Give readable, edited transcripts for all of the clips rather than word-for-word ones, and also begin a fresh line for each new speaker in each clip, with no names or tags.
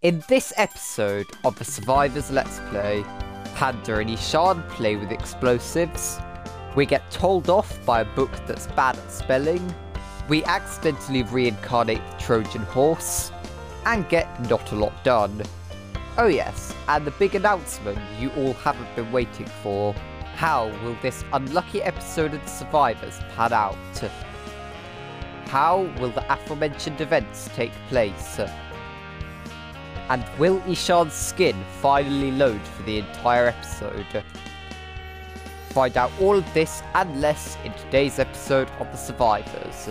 In this episode of the Survivors Let's Play, Panda and Ishaan play with explosives, we get told off by a book that's bad at spelling, we accidentally reincarnate the Trojan horse, and get not a lot done. Oh yes, and the big announcement you all haven't been waiting for. How will this unlucky episode of the Survivors pan out? How will the aforementioned events take place? And will Ishaan's skin finally load for the entire episode? Find out all of this and less in today's episode of The Survivors.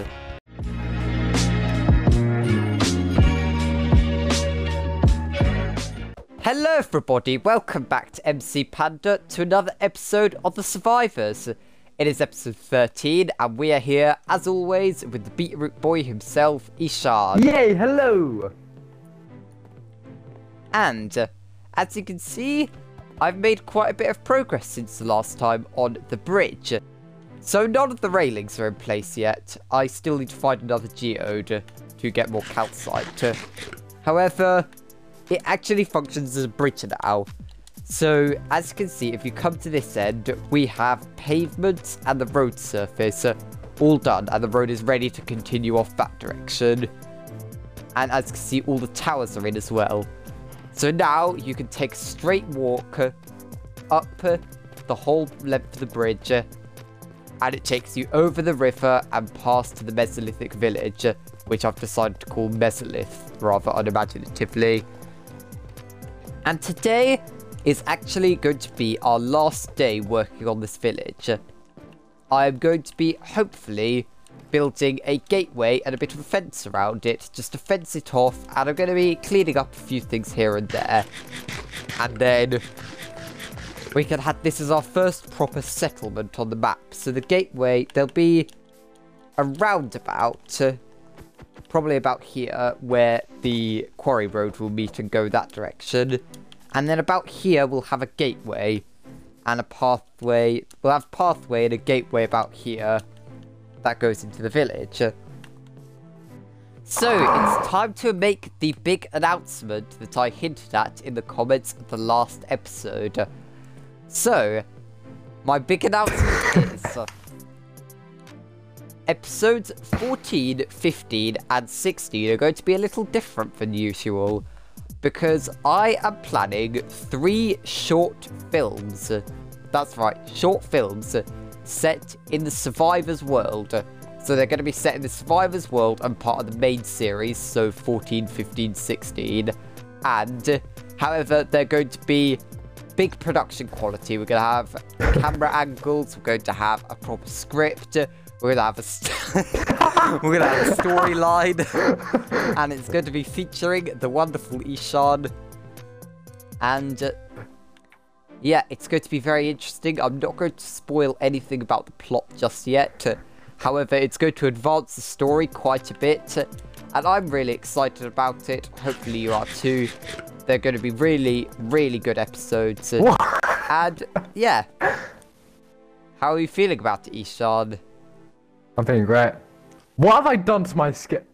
Hello everybody, welcome back to MC Panda to another episode of The Survivors. It is episode 13 and we are here, as always, with the beetroot boy himself, Ishaan.
Yay, hello!
And, as you can see, I've made quite a bit of progress since the last time on the bridge. So none of the railings are in place yet. I still need to find another geode to get more calcite. However, it actually functions as a bridge now. So, as you can see, if you come to this end, we have pavements and the road surface all done. And the road is ready to continue off that direction. And as you can see, all the towers are in as well. So now you can take a straight walk up the whole length of the bridge, and it takes you over the river and past to the Mesolithic village, which I've decided to call Mesolith rather unimaginatively. And today is actually going to be our last day working on this village. I am going to be, hopefully, building a gateway and a bit of a fence around it, just to fence it off, and I'm going to be cleaning up a few things here and there. And then we can have this as our first proper settlement on the map. So the gateway, there'll be a roundabout, probably about here, where the quarry road will meet and go that direction. And then about here we'll have a gateway and a pathway. We'll have pathway and a gateway about here that goes into the village. So it's time to make the big announcement that I hinted at in the comments of the last episode. So my big announcement is episodes 14, 15 and 16 are going to be a little different than usual, because I am planning 3 short films. That's right, short films set in the Survivors world. So they're going to be set in the Survivors world and part of the main series, so 14, 15, 16. And, however, they're going to be big production quality. We're going to have camera angles, we're going to have a proper script, we're going to have a storyline, and it's going to be featuring the wonderful Ishaan. And yeah, it's going to be very interesting. I'm not going to spoil anything about the plot just yet. However, it's going to advance the story quite a bit, and I'm really excited about it. Hopefully you are too. They're going to be really, really good episodes. And yeah, how are you feeling about it, Ishaan?
I'm feeling great. What have I done to my skin?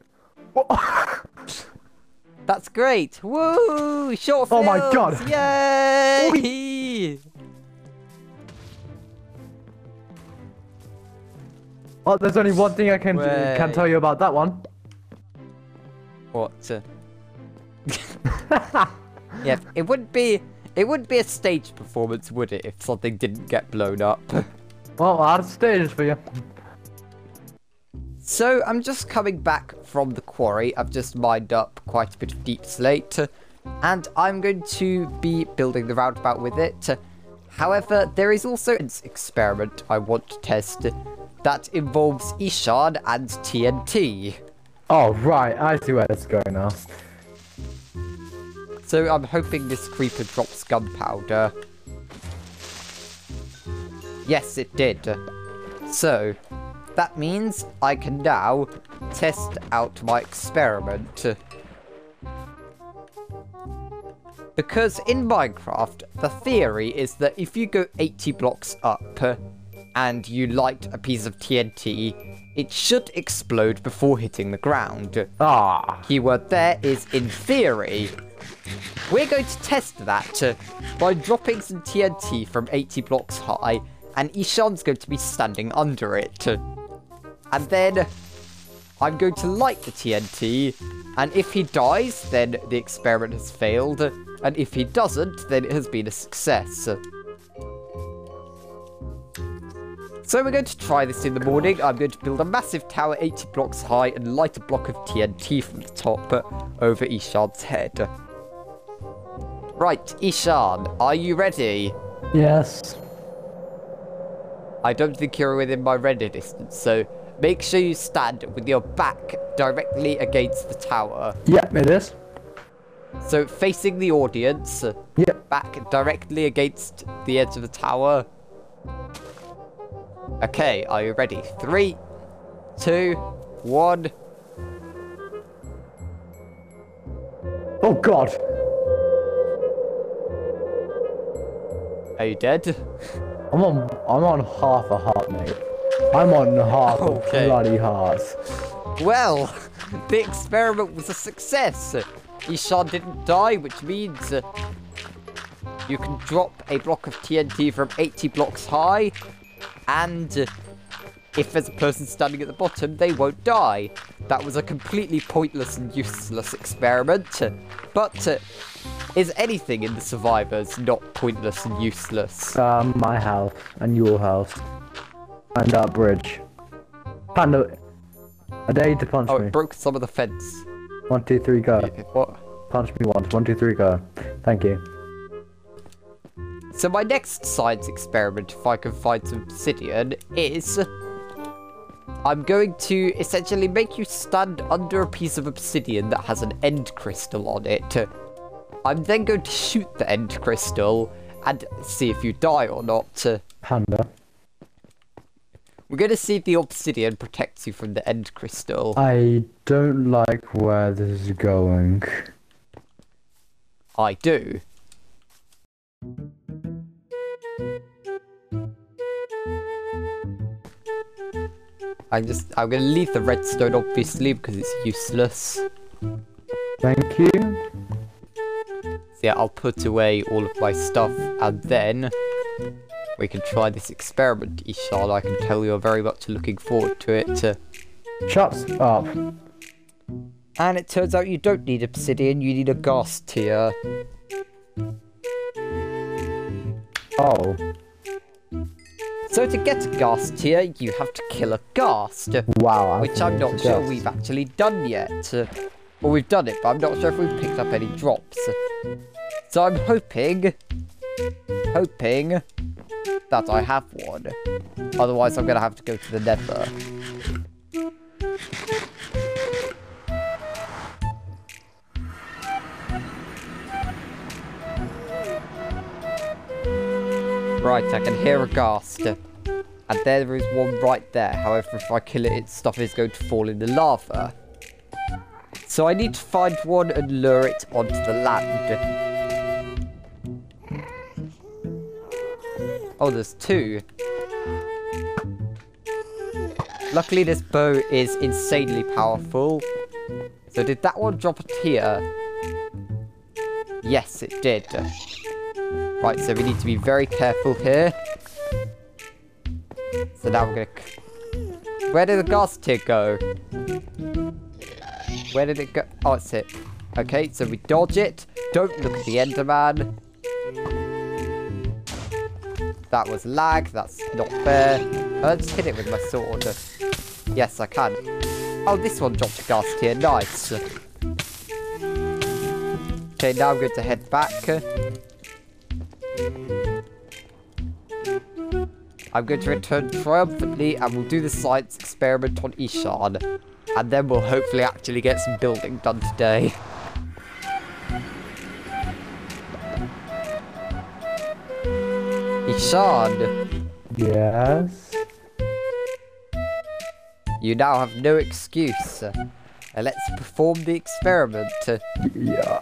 That's great. Woo! Short films!
Oh my god!
Yay!
Well, there's only one thing I can tell you about that one.
What? Yeah, it wouldn't be a stage performance, would it, if something didn't get blown up?
Well, I had stages for you.
So, I'm just coming back from the quarry. I've just mined up quite a bit of deep slate, and I'm going to be building the roundabout with it. However, there is also an experiment I want to test that involves Ishaan and TNT.
Oh, right. I see where it's going now.
So, I'm hoping this creeper drops gunpowder. Yes, it did. So that means I can now test out my experiment. Because in Minecraft, the theory is that if you go 80 blocks up and you light a piece of TNT, it should explode before hitting the ground.
Ah.
Keyword there is in theory. we're going to test that by dropping some TNT from 80 blocks high, and Ishaan's going to be standing under it. And then I'm going to light the TNT, and if he dies, then the experiment has failed, and if he doesn't, then it has been a success. So we're going to try this in the morning. I'm going to build a massive tower 80 blocks high and light a block of TNT from the top over Ishaan's head. Right, Ishaan, are you ready?
Yes.
I don't think you're within my render distance, so make sure you stand with your back directly against the tower.
Yep, it is.
So facing the audience,
Yep.
back directly against the edge of the tower. Okay, are you ready? 3, 2, 1.
Oh God.
Are you dead?
I'm on half a heart, mate. I'm on half
Okay.
a bloody heart.
Well, the experiment was a success. Ishaan didn't die, which means you can drop a block of TNT from 80 blocks high, and if there's a person standing at the bottom, they won't die. That was a completely pointless and useless experiment, but is anything in the survivors not pointless and useless?
My house and your house and that bridge. Panda, I dare you to punch
Oh,
me.
it broke some of the fence.
1, 2, 3, go.
What?
Punch me once. 1, 2, 3, go. Thank you.
So my next science experiment, if I can find some obsidian, is I'm going to essentially make you stand under a piece of obsidian that has an end crystal on it. I'm then going to shoot the end crystal and see if you die or not.
Panda.
We're going to see if the obsidian protects you from the end crystal.
I don't like where this is going.
I do. I'm going to leave the redstone, obviously, because it's useless.
Thank you.
So yeah, I'll put away all of my stuff, and then we can try this experiment, Ishaan. I can tell you're very much looking forward to it.
Shut up.
And it turns out you don't need obsidian, you need a gas tier.
Oh.
So to get a gas tier, you have to kill a ghast.
Wow.
Which I'm not sure we've actually done yet. Well, we've done it, but I'm not sure if we've picked up any drops. So I'm hoping that I have one. Otherwise, I'm going to have to go to the nether. Right, I can hear a ghast. And there is one right there. However, if I kill it, its stuff is going to fall in the lava. So I need to find one and lure it onto the land. Oh, there's two. Luckily, this bow is insanely powerful. So did that one drop a tier? Yes, it did. Right, so we need to be very careful here. So now we're gonna... Where did the gas tier go? Where did it go? Oh, it's it. Okay, so we dodge it. Don't look at the Enderman. That was lag. That's not fair. I'll just hit it with my sword. Yes, I can. Oh, this one dropped a gas tier. Nice. Okay, now I'm going to head back. I'm going to return triumphantly and we'll do the science experiment on Ishaan. And then we'll hopefully actually get some building done today. Ishaan.
Yes?
You now have no excuse. Let's perform the experiment.
Yeah.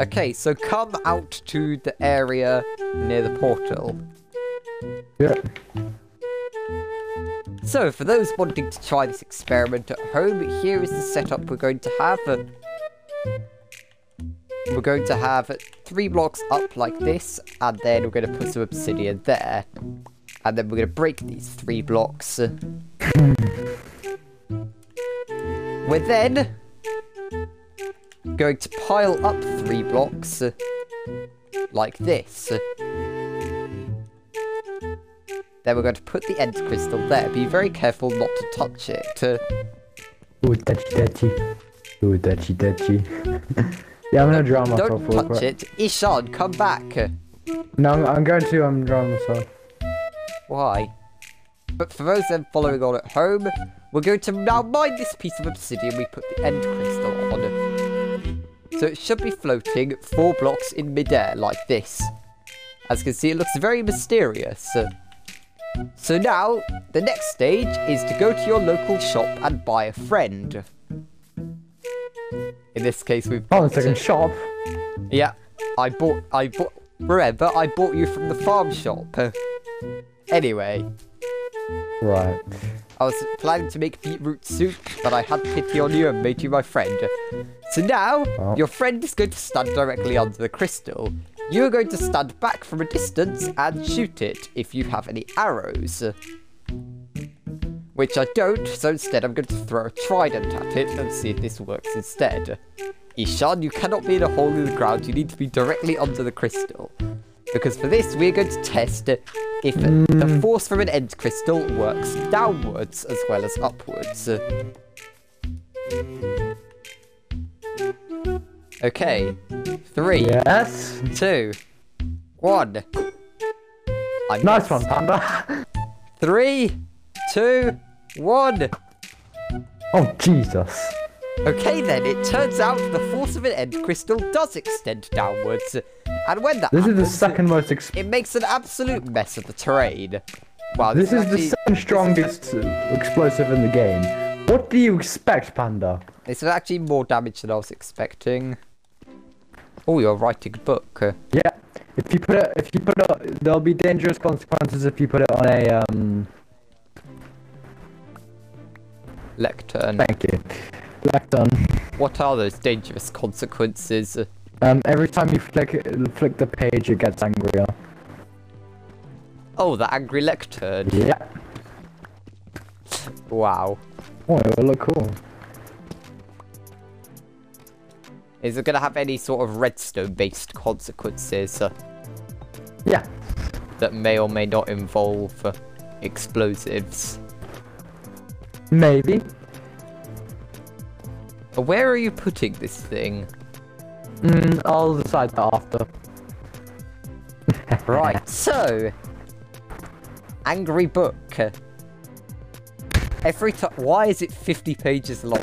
Okay, so come out to the area near the portal.
Yeah.
So, for those wanting to try this experiment at home, here is the setup we're going to have. We're going to have 3 blocks up like this, and then we're going to put some obsidian there. And then we're going to break these 3 blocks. We're then going to pile up 3 blocks like this. Then we're going to put the end crystal there. Be very careful not to touch it.
Ooh, touchy. Ooh, touchy. Yeah, I'm gonna drown myself real quick.
Don't touch it. Ishaan, come back.
No, I'm going to. I'm drowning myself.
Why? But for those then following on at home, we're going to now mine this piece of obsidian we put the end crystal on. So it should be floating 4 blocks in midair like this. As you can see, it looks very mysterious. So now, the next stage is to go to your local shop and buy a friend. In this case, we've
Oh, the second shop?
Yeah, I bought, remember, I bought you from the farm shop. Anyway.
Right.
I was planning to make beetroot soup, but I had pity on you and made you my friend. So now, your friend is going to stand directly under the crystal. You're going to stand back from a distance and shoot it if you have any arrows. Which I don't, so instead I'm going to throw a trident at it and see if this works instead. Ishaan, you cannot be in a hole in the ground, you need to be directly under the crystal. Because for this, we're going to test if the force from an end crystal works downwards as well as upwards. Okay, 3,
yes.
2, 1.
Nice one, Panda.
3, 2, 1.
Oh, Jesus.
Okay then, it turns out the force of an end crystal does extend downwards. And when that
This
happens,
is the second most
it makes an absolute mess of the terrain. Wow,
This is
actually,
the second strongest explosive in the game. What do you expect, Panda?
This is actually more damage than I was expecting. Oh, you're writing a book.
Yeah. If you put it, there'll be dangerous consequences if you put it on a
Lectern.
Thank you. Lectern.
What are those dangerous consequences?
Every time you flick the page, it gets angrier.
Oh, the angry lectern.
Yeah.
Wow.
Oh, it will look cool.
Is it going to have any sort of redstone-based consequences?
Yeah.
That may or may not involve explosives?
Maybe.
Where are you putting this thing?
I'll decide that after.
Right, so... Angry book. Every time... Why is it 50 pages long?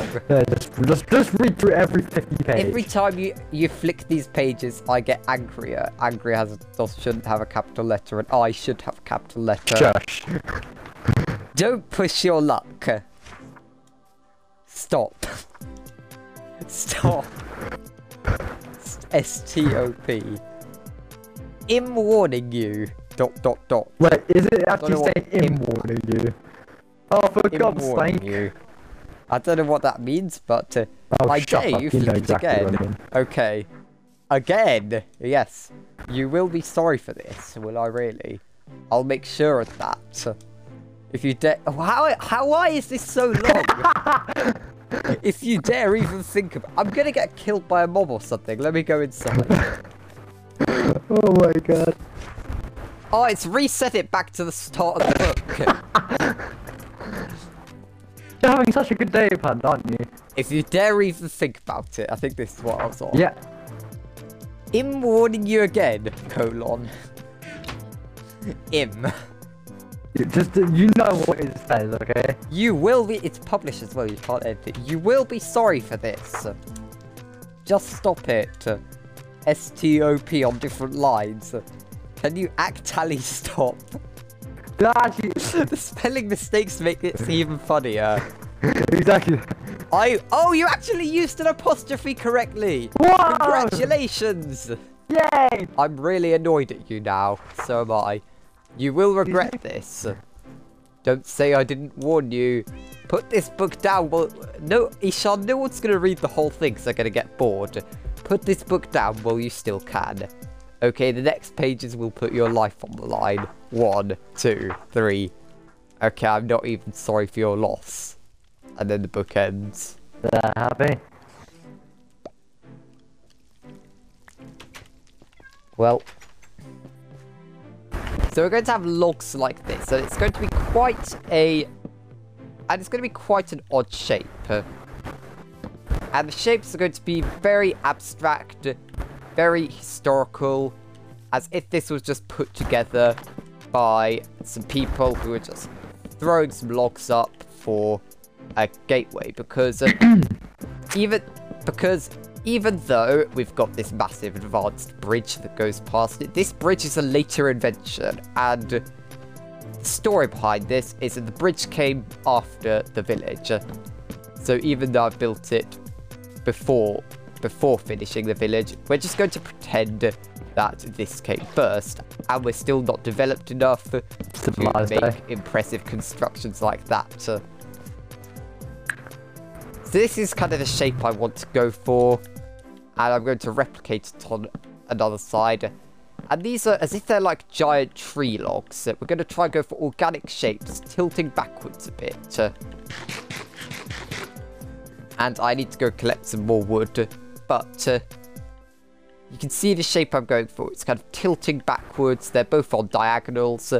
Just read through every 50 pages.
Every time you flick these pages, I get angrier. Angry shouldn't have a capital letter, and I should have a capital letter.
Shush.
Don't push your luck. Stop. Stop. S-T-O-P. I'm warning you. ...
Wait, is it actually
know
saying "im warning you"? Oh, for God's sake!
You. I don't know what that means, but
Oh,
I
shut
dare
up.
you
You know
flip it
exactly
again.
what I mean.
Okay. Again. Yes. You will be sorry for this, will I really? I'll make sure of that. If you dare... Why is this so long? If you dare even think of... I'm gonna get killed by a mob or something. Let me go inside.
Oh my god.
Oh, it's reset it back to the start of the book.
You're having such a good day, Panda, aren't you?
If you dare even think about it, I think this is what I was on.
Yeah.
I'm warning you again, colon. Im.
You know what it says, okay?
You will be... It's published as well, you can't edit it. You will be sorry for this. Just stop it. S-T-O-P on different lines. Can you actually stop?
Actually,
The spelling mistakes make it even funnier.
exactly.
Oh, you actually used an apostrophe correctly.
Whoa!
Congratulations.
Yay!
I'm really annoyed at you now. So am I. You will regret this. Don't say I didn't warn you. Put this book down. Well, no, Ishaan, no one's going to read the whole thing, so they're going to get bored. Put this book down while you still can. Okay, the next pages will put your life on the line. 1, 2, 3. Okay, I'm not even sorry for your loss. And then the book ends.
Happy?
Well. So we're going to have logs like this. So it's going to be quite a... And it's going to be quite an odd shape. And the shapes are going to be very abstract, very historical, as if this was just put together by some people who were just throwing some logs up for a gateway. Because even though we've got this massive advanced bridge that goes past it, this bridge is a later invention, and the story behind this is that the bridge came after the village. So even though I built it before finishing the village, we're just going to pretend that this came first, and we're still not developed enough to make impressive constructions like that. So this is kind of the shape I want to go for, and I'm going to replicate it on another side. And these are as if they're like giant tree logs. So we're going to try and go for organic shapes, tilting backwards a bit. And I need to go collect some more wood, but you can see the shape I'm going for. It's kind of tilting backwards. They're both on diagonals.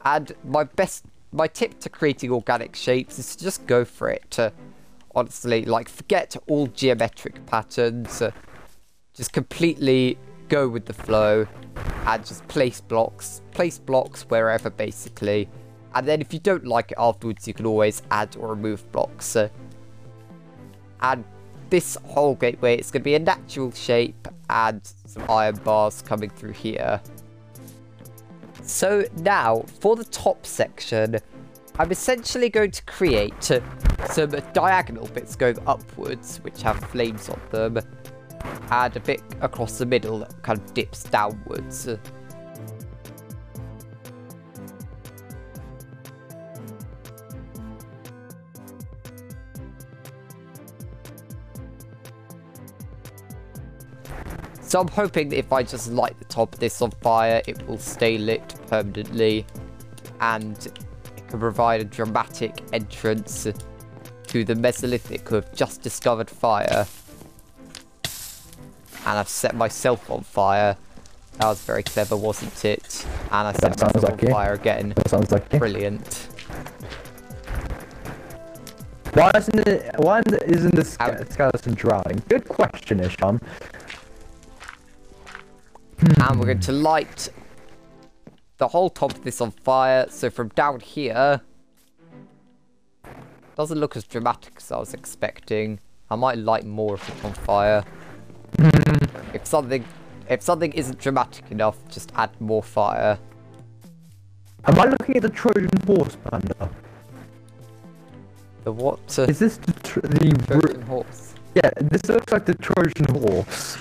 And my tip to creating organic shapes is to just go for it. Honestly, like, forget all geometric patterns. Just completely go with the flow and just place blocks wherever, basically. And then if you don't like it afterwards, you can always add or remove blocks. And this whole gateway is going to be a natural shape and some iron bars coming through here. So now, for the top section, I'm essentially going to create some diagonal bits going upwards, which have flames on them, and a bit across the middle that kind of dips downwards. So I'm hoping that if I just light the top of this on fire, it will stay lit permanently, and it can provide a dramatic entrance to the Mesolithic who have just discovered fire. And I've set myself on fire. That was very clever, wasn't it? And I set myself on fire again.
That sounds like
brilliant.
Why isn't this skeleton drowning? Good question, Ishaan.
And we're going to light the whole top of this on fire. So from down here, doesn't look as dramatic as I was expecting. I might light more if it's on fire. If something isn't dramatic enough, just add more fire.
Am I looking at the Trojan horse, Panda?
The what?
Is this the
Trojan horse?
Yeah, this looks like the Trojan horse.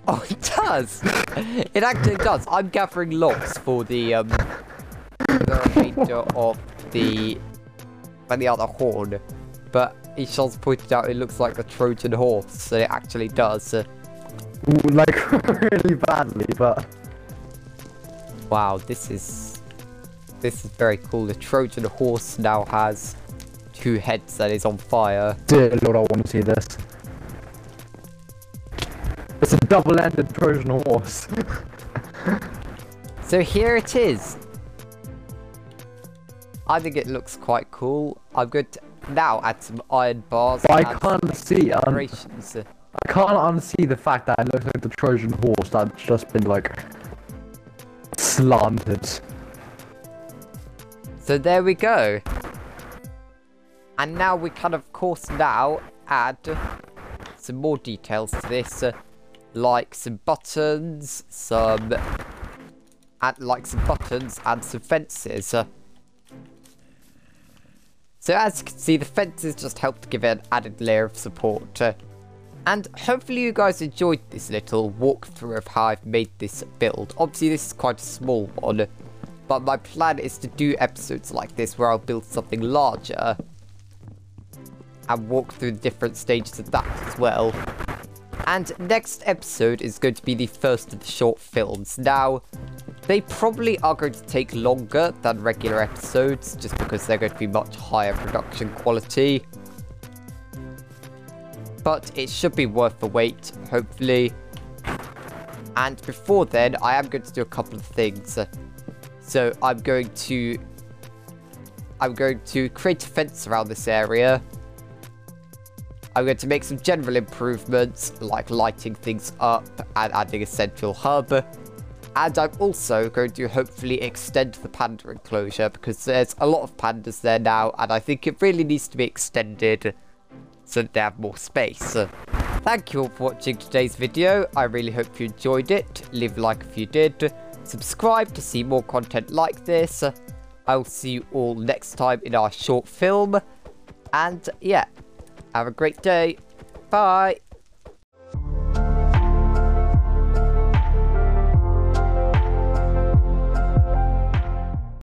Oh, it does! It actually does. I'm gathering logs for the remainder of the other horn. But Ishaan's pointed out it looks like the Trojan horse, so it actually does.
Like, really badly, but...
Wow, this is very cool. The Trojan horse now has 2 heads and is on fire.
Dear Lord, I want to see this. It's a double-ended Trojan horse.
So here it is. I think it looks quite cool. I'm going to now add some iron bars.
But I can't see. I can't unsee the fact that it looks like the Trojan horse that's just been like slanted.
So there we go. And now we can, of course, now add some more details to this. Like some buttons, and some fences. So as you can see, the fences just help to give it an added layer of support. And hopefully you guys enjoyed this little walkthrough of how I've made this build. Obviously this is quite a small one, But my plan is to do episodes like this where I'll build something larger and walk through the different stages of that as well. And next episode is going to be the first of the short films. Now, they probably are going to take longer than regular episodes, just because they're going to be much higher production quality. But it should be worth the wait, hopefully. And before then, I am going to do a couple of things. So I'm going to create a fence around this area. I'm going to make some general improvements, like lighting things up and adding a central hub. And I'm also going to hopefully extend the panda enclosure, because there's a lot of pandas there now, and I think it really needs to be extended so that they have more space. Thank you all for watching today's video. I really hope you enjoyed it. Leave a like if you did. Subscribe to see more content like this. I will see you all next time in our short film. And yeah, have a great day. Bye.